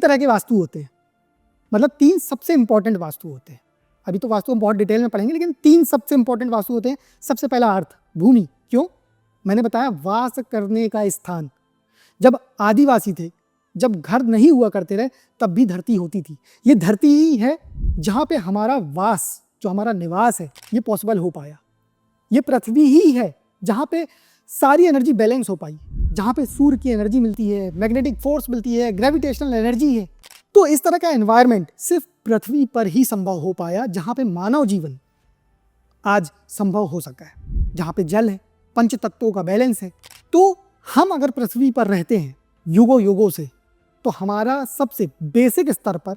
तरह के वास्तु होते हैं, मतलब 3 सबसे इंपॉर्टेंट वास्तु होते हैं। अभी तो वास्तु हम बहुत डिटेल में पढ़ेंगे, लेकिन 3 सबसे इंपॉर्टेंट वास्तु होते हैं। सबसे पहला अर्थ, भूमि। क्यों? मैंने बताया वास करने का स्थान। जब आदिवासी थे, जब घर नहीं हुआ करते रहे, तब भी धरती होती थी। ये धरती ही है जहाँ पे हमारा वास, जो हमारा निवास है, ये पॉसिबल हो पाया। ये पृथ्वी ही है जहाँ पे सारी एनर्जी बैलेंस हो पाई, जहाँ पे सूर्य की एनर्जी मिलती है, मैग्नेटिक फोर्स मिलती है, ग्रेविटेशनल एनर्जी है। तो इस तरह का एनवायरनमेंट सिर्फ पृथ्वी पर ही संभव हो पाया, जहाँ पे मानव जीवन आज संभव हो सका है, जहाँ पे जल है, पंच तत्वों का बैलेंस है। तो हम अगर पृथ्वी पर रहते हैं युगों युगों से, तो हमारा सबसे बेसिक स्तर पर,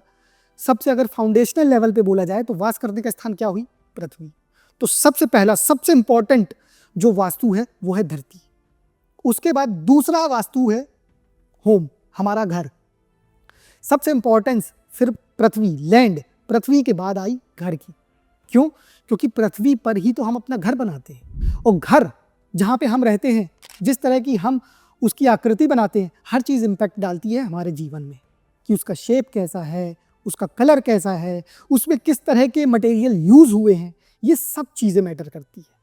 सबसे अगर फाउंडेशनल लेवल पे बोला जाए, तो वास करने का स्थान क्या हुई? पृथ्वी। तो सबसे पहला, सबसे इंपॉर्टेंट जो वास्तु है वो है धरती। उसके बाद दूसरा वास्तु है होम, हमारा घर। सबसे इंपॉर्टेंस फिर पृथ्वी, लैंड, पृथ्वी के बाद आई घर की। क्यों? क्योंकि पृथ्वी पर ही तो हम अपना घर बनाते हैं, और घर जहाँ पे हम रहते हैं, जिस तरह की हम उसकी आकृति बनाते हैं, हर चीज़ इम्पैक्ट डालती है हमारे जीवन में, कि उसका शेप कैसा है, उसका कलर कैसा है, उसमें किस तरह के मटेरियल यूज़ हुए हैं, ये सब चीज़ें मैटर करती है।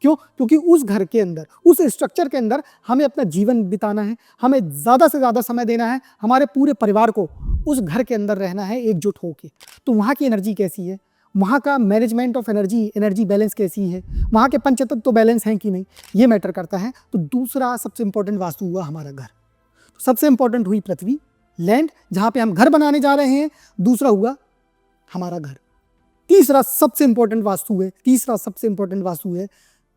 क्यों? क्योंकि उस घर के अंदर, उस स्ट्रक्चर के अंदर हमें अपना जीवन बिताना है, हमें ज़्यादा से ज़्यादा समय देना है, हमारे पूरे परिवार को उस घर के अंदर रहना है एकजुट होकर। तो वहाँ की एनर्जी कैसी है, वहाँ का management of energy, energy balance कैसी है, वहाँ के पंचतत्व तो बैलेंस हैं कि नहीं, ये मैटर करता है। तो दूसरा सबसे इंपॉर्टेंट वास्तु हुआ हमारा घर। तो सबसे इंपॉर्टेंट हुई पृथ्वी, लैंड, जहाँ पे हम घर बनाने जा रहे हैं। दूसरा हुआ हमारा घर। तीसरा सबसे इंपॉर्टेंट वास्तु है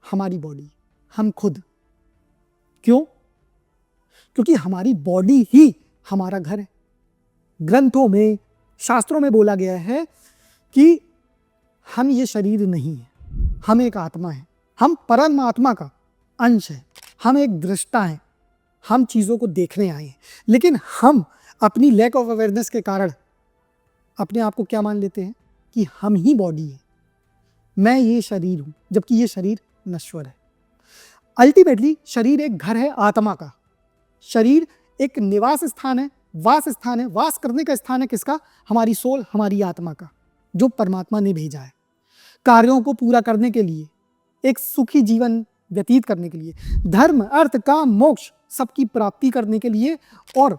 हमारी बॉडी, हम खुद। क्यों? क्योंकि हमारी बॉडी ही हमारा घर है। ग्रंथों में, शास्त्रों में बोला गया है कि हम ये शरीर नहीं है, हम एक आत्मा है, हम परमात्मा का अंश है, हम एक दृष्टा हैं, हम चीज़ों को देखने आए हैं। लेकिन हम अपनी लैक ऑफ अवेयरनेस के कारण अपने आप को क्या मान लेते हैं कि हम ही बॉडी है, मैं ये शरीर हूँ, जबकि ये शरीर नश्वर है। अल्टीमेटली शरीर एक घर है आत्मा का। शरीर एक निवास स्थान है, वास स्थान है, वास करने का स्थान है किसका? हमारी सोल, हमारी आत्मा का, जो परमात्मा ने भेजा है कार्यों को पूरा करने के लिए, एक सुखी जीवन व्यतीत करने के लिए, धर्म, अर्थ, काम, मोक्ष सबकी प्राप्ति करने के लिए, और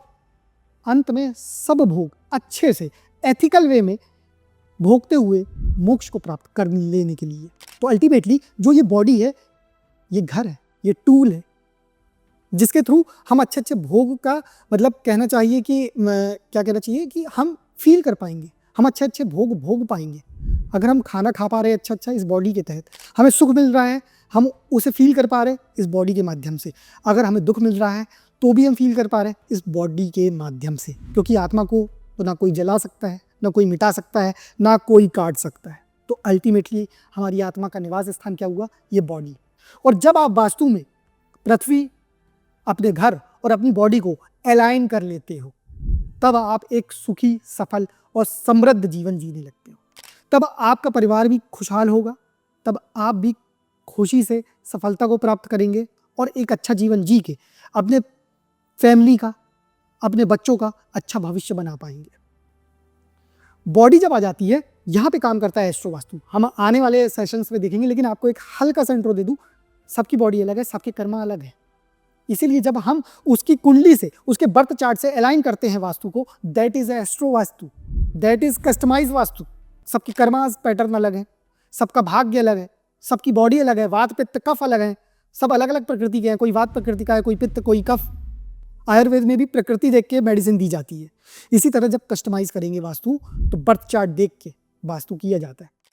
अंत में सब भोग अच्छे से एथिकल वे में भोगते हुए मोक्ष को प्राप्त कर लेने के लिए। तो अल्टीमेटली जो ये बॉडी है, ये घर है, ये टूल है, जिसके थ्रू हम अच्छे अच्छे भोग का, मतलब कहना चाहिए कि क्या कहना चाहिए कि हम फील कर पाएंगे, हम अच्छे अच्छे भोग पाएंगे। अगर हम खाना खा पा रहे हैं अच्छा इस बॉडी के तहत, हमें सुख मिल रहा है, हम उसे फील कर पा रहे हैं इस बॉडी के माध्यम से। अगर हमें दुख मिल रहा है तो भी हम फील कर पा रहे हैं इस बॉडी के माध्यम से, क्योंकि आत्मा को तो ना कोई जला सकता है, ना कोई मिटा सकता है, ना कोई काट सकता है। तो अल्टीमेटली हमारी आत्मा का निवास स्थान क्या हुआ? ये बॉडी। और जब आप वास्तु में पृथ्वी, अपने घर और अपनी बॉडी को अलाइन कर लेते हो, तब आप एक सुखी, सफल और समृद्ध जीवन जीने लगते हो। तब आपका परिवार भी खुशहाल होगा, तब आप भी खुशी से सफलता को प्राप्त करेंगे, और एक अच्छा जीवन जी के अपने फैमिली का, अपने बच्चों का अच्छा भविष्य बना पाएंगे। बॉडी जब आ जाती है, यहाँ पे काम करता है एस्ट्रो वास्तु। हम आने वाले सेशंस में देखेंगे, लेकिन आपको एक हल्का सा इंट्रो दे दूँ। सबकी बॉडी अलग है, सबके कर्मा अलग है। इसीलिए जब हम उसकी कुंडली से, उसके बर्थ चार्ट से अलाइन करते हैं वास्तु को, that is astro vastu, that is customize vastu. सबकी कर्मास पैटर्न अलग है, सबका भाग्य अलग है, सबकी बॉडी अलग है, वात, पित्त, कफ अलग है, सब अलग अलग प्रकृति के हैं। कोई वात प्रकृति का है, कोई पित्त, कोई कफ। आयुर्वेद में भी प्रकृति देख के मेडिसिन दी जाती है। इसी तरह जब कस्टमाइज करेंगे वास्तु, तो बर्थ चार्ट देख के वास्तु किया जाता है।